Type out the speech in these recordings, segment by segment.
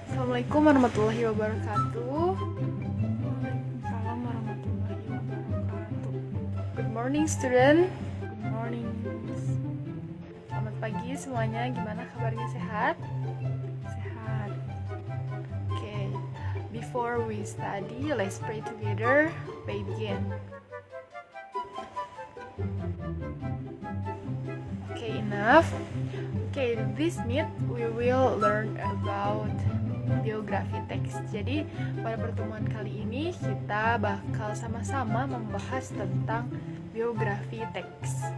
Assalamualaikum warahmatullahi wabarakatuh. Waalaikumsalam warahmatullahi wabarakatuh. Good morning student. Good morning. Selamat pagi semuanya. Gimana kabarnya, sehat? Sehat. Okay. Before we study, let's pray together. Pray begin. Okay, enough. Okay, this meet we will learn about biografi teks. Jadi pada pertemuan kali ini kita bakal sama-sama membahas tentang biografi teks.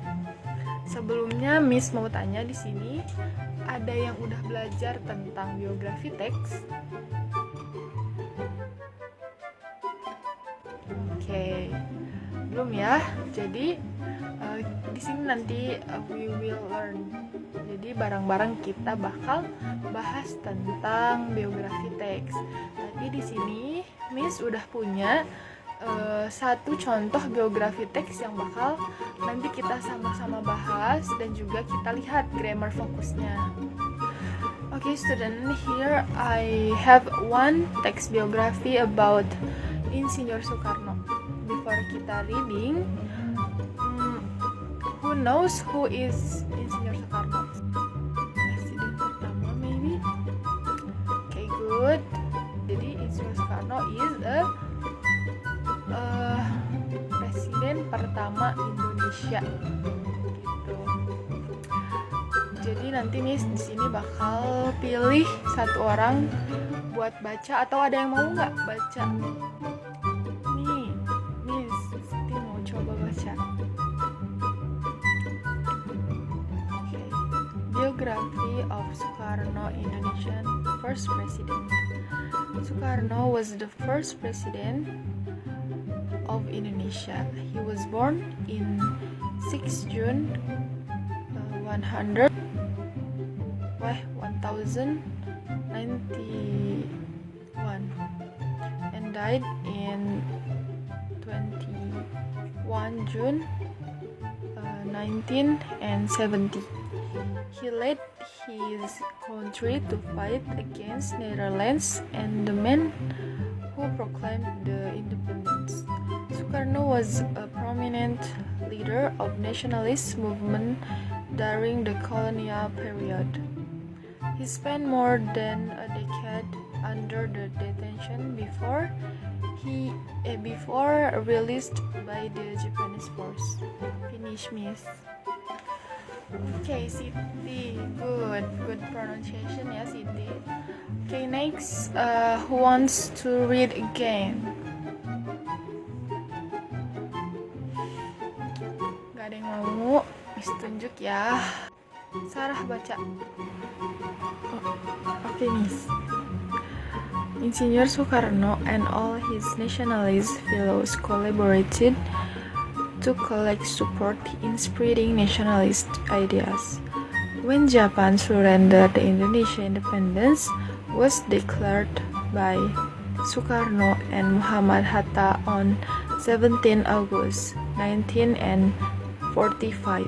Sebelumnya Miss mau tanya di sini, ada yang udah belajar tentang biografi teks? Oke, belum ya. Jadi di sini nanti we will learn. Jadi bareng-bareng kita bakal bahas tentang biografi teks. Tapi di sini Miss udah punya satu contoh biografi teks yang bakal nanti kita sama-sama bahas dan juga kita lihat grammar fokusnya. Okay, student, here I have one text biography about Insinyur Soekarno. Before kita reading, who knows who is Insinyur Soekarno? Presiden pertama, maybe? Okay, good. Jadi Insinyur Soekarno is a presiden pertama Indonesia. Gitu. Jadi nanti Miss di sini bakal pilih satu orang buat baca, atau ada yang mau nggak baca? Nih, Miss Siti mau coba baca. Okay. Biography of Soekarno, Indonesian first president. Soekarno was the first president of Indonesia. He was born in 6 June 1091 and died in 21 June 1970. He led his country to fight against Netherlands and the men who proclaimed the independence. Soekarno was a prominent leader of nationalist movement during the colonial period. He spent more than a decade under the detention before released by the Japanese force. Finish, Miss. Okay, Siti, good pronunciation ya, Siti. Okay, next, who wants to read again? Gak ada yang mau, Miss tunjuk ya. Sarah baca. Okay, Miss. Insinyur Soekarno and all his nationalist fellows collaborated to collect support in spreading nationalist ideas. When Japan surrendered, the Indonesia independence was declared by Soekarno and Muhammad Hatta on 17 August 1945.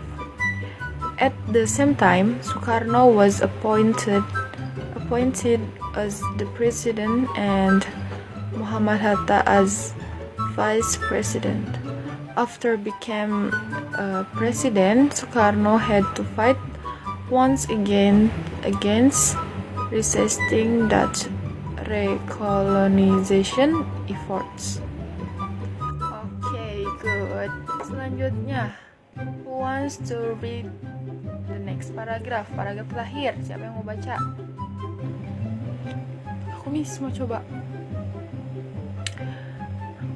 At the same time, Soekarno was appointed as the president and Muhammad Hatta as vice president. After became president, Soekarno had to fight once again against resisting Dutch recolonization efforts. Okay, good. Selanjutnya, who wants to read the next paragraph? Paragraf terakhir, siapa yang mau baca? Aku Miss mau coba.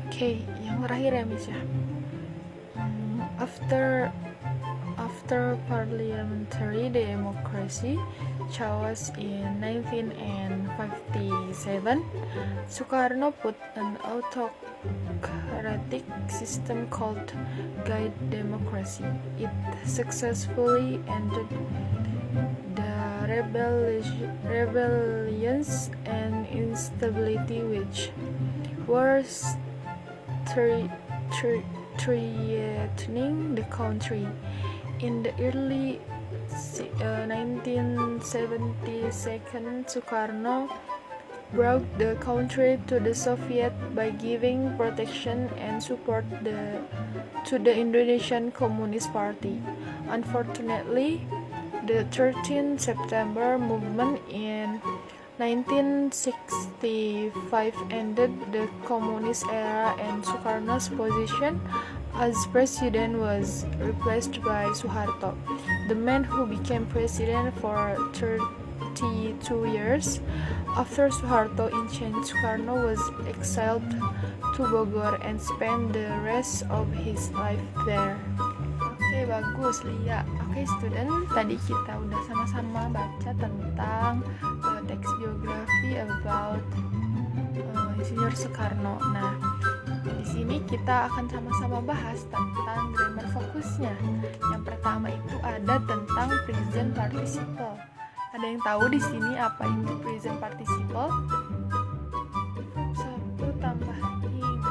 Okay, yang terakhir ya Miss ya. After parliamentary democracy chaos in 1957, Soekarno put an autocratic system called guide democracy. It successfully ended the rebellions and instability which were threatening the country. In the early 1972, Sukarno brought the country to the Soviet by giving protection and support to the Indonesian Communist Party. Unfortunately, the 13th September movement in 1965 ended the communist era, and Sukarno's position as president was replaced by Suharto, the man who became president for 32 years. After Suharto in change, Sukarno was exiled to Bogor and spent the rest of his life there. Oke, bagus Lia. Oke student, tadi kita udah sama-sama baca tentang teks biografi about Insinyur Soekarno. Nah, di sini kita akan sama-sama bahas tentang grammar fokusnya. Yang pertama itu ada tentang present participle. Ada yang tahu di sini apa itu present participle? 1 tambah ing.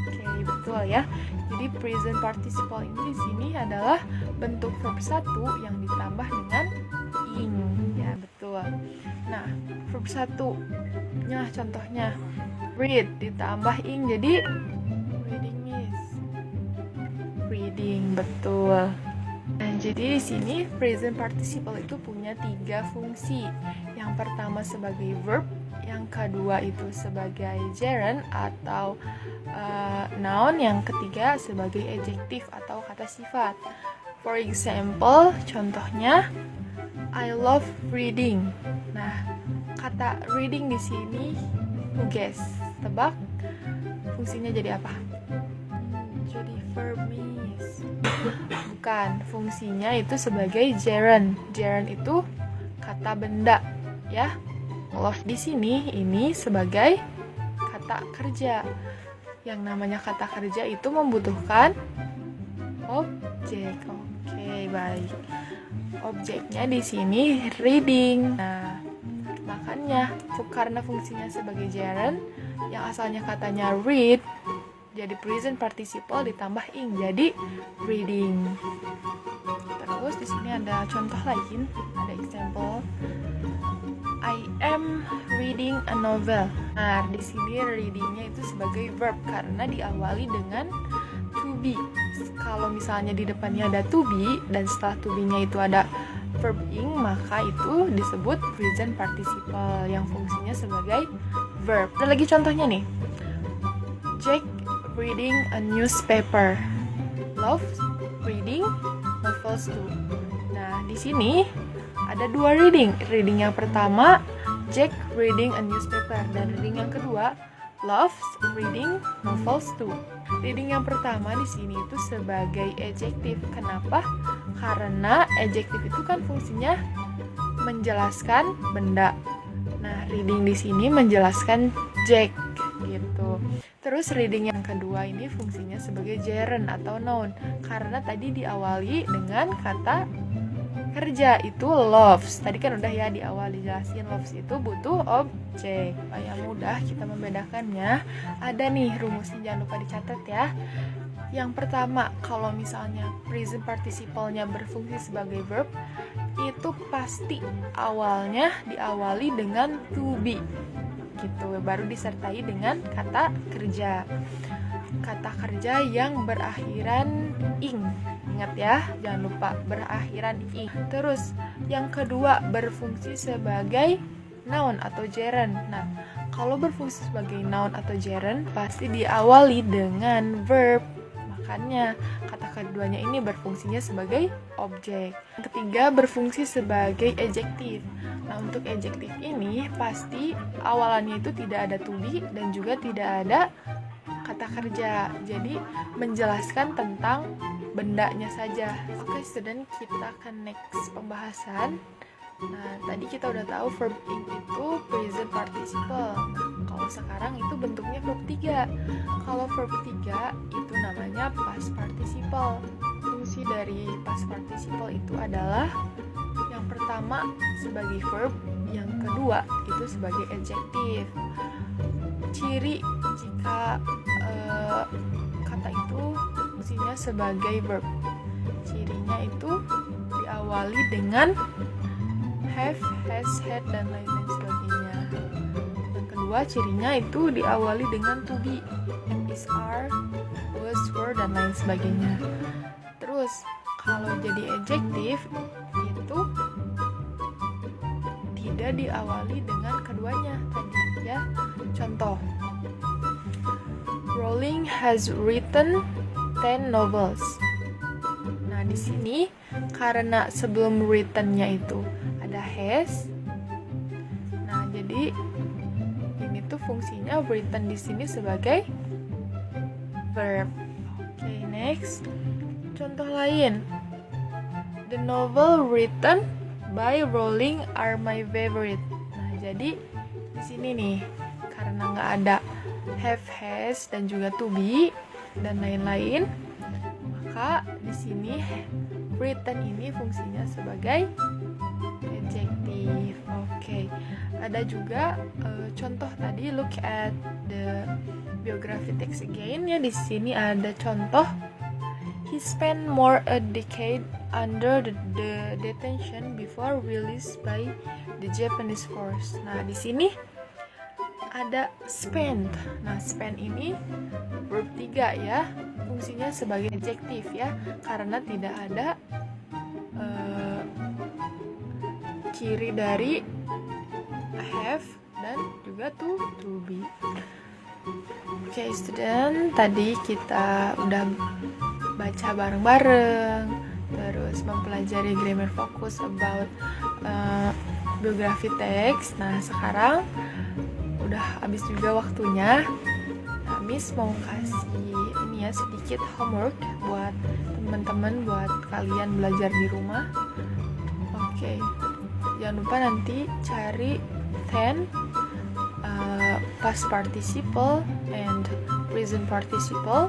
Oke, betul ya. Jadi present participle ini di sini adalah bentuk verb 1 yang ditambah dengan ing. Ya, betul. Nah, verb 1-nya contohnya read ditambah ing jadi reading is reading, betul. Nah, jadi di sini present participle itu punya 3 fungsi. Yang pertama sebagai verb, yang kedua itu sebagai gerund atau noun, yang ketiga sebagai adjective atau kata sifat. For example, contohnya I love reading. Nah, kata reading di sini guess, tebak fungsinya jadi apa? Jadi verb is. Bukan, fungsinya itu sebagai gerund. Gerund itu kata benda, ya. Love di sini ini sebagai kata kerja. Yang namanya kata kerja itu membutuhkan objek. Oke, baik. Objeknya di sini reading. Nah, makanya karena fungsinya sebagai gerund, yang asalnya katanya read jadi present participle ditambah ing jadi reading. Terus di sini ada contoh lain, ada example. I am reading a novel. Nah, di sini readingnya itu sebagai verb karena diawali dengan to be. Kalau misalnya di depannya ada to be dan setelah to be-nya itu ada verb ing, maka itu disebut present participle yang fungsinya sebagai verb. Ada lagi contohnya nih. Jack reading a newspaper. Loves reading novels too. Nah, di sini ada 2 reading. Reading yang pertama, Jack reading a newspaper, dan reading yang kedua, loves reading novels too. Reading yang pertama di sini itu sebagai adjective. Kenapa? Karena adjective itu kan fungsinya menjelaskan benda. Nah, reading di sini menjelaskan Jack gitu. Terus reading yang kedua ini fungsinya sebagai gerund atau noun karena tadi diawali dengan kata kerja itu loves. Tadi kan udah ya di awal dijelasin loves itu butuh objek. Supaya mudah kita membedakannya, ada nih rumusnya, jangan lupa dicatat ya. Yang pertama, kalau misalnya present participle-nya berfungsi sebagai verb, itu pasti awalnya diawali dengan to be gitu, baru disertai dengan kata kerja. Kata kerja yang berakhiran ing. Ingat ya, jangan lupa berakhiran ing. Terus yang kedua berfungsi sebagai noun atau gerund. Nah, kalau berfungsi sebagai noun atau gerund pasti diawali dengan verb. Makanya kata keduanya ini berfungsinya sebagai objek. Yang ketiga berfungsi sebagai adjective. Nah, untuk adjective ini pasti awalannya itu tidak ada to be dan juga tidak ada kata kerja. Jadi menjelaskan tentang bendanya saja. Oke, student, kita ke next pembahasan. Nah, tadi kita udah tahu verb ing itu present participle. Nah, kalau sekarang itu bentuknya verb 3. Kalau verb 3 itu namanya past participle. Fungsi dari past participle itu adalah yang pertama sebagai verb, yang kedua itu sebagai adjective. Ciri jika kata itu fungsinya sebagai verb, cirinya itu diawali diawali dengan have, has, had, dan lain-lain sebagainya. Yang kedua, cirinya itu diawali dengan to be, am, is, are, was, were, dan lain sebagainya. Terus kalau jadi adjektif itu tidak diawali dengan keduanya tadi ya. Contoh, Rowling has written 10 novels. Nah, di sini karena sebelum written-nya itu ada has. Nah, jadi ini tuh fungsinya written di sini sebagai verb. Oke, next. Contoh lain. The novel written by Rowling are my favorite. Nah, jadi di sini nih karena nggak ada have, has, dan juga to be dan lain-lain, maka di sini written ini fungsinya sebagai adjective. Oke. Ada juga contoh tadi, look at the biography text again ya. Di sini ada contoh, he spent more a decade under the detention before released by the Japanese force. Nah, di sini ada spend. Nah, spend ini verb 3 ya. Fungsinya sebagai adjektif ya, karena tidak ada ciri dari have dan juga to be. Oke, student, tadi kita udah baca bareng-bareng, terus mempelajari grammar focus about biography text. Nah, sekarang udah habis juga waktunya. Nah, Miss mau kasih ini ya, sedikit homework buat teman-teman, buat kalian belajar di rumah. Oke, jangan lupa nanti cari 10 past participle and present participle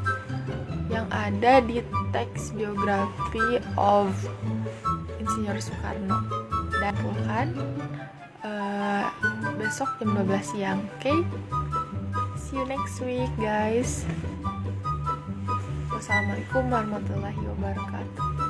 yang ada di teks biografi of Insinyur Soekarno. Dan bukan besok jam 12 siang. Oke? See you next week, guys. Wassalamualaikum warahmatullahi wabarakatuh.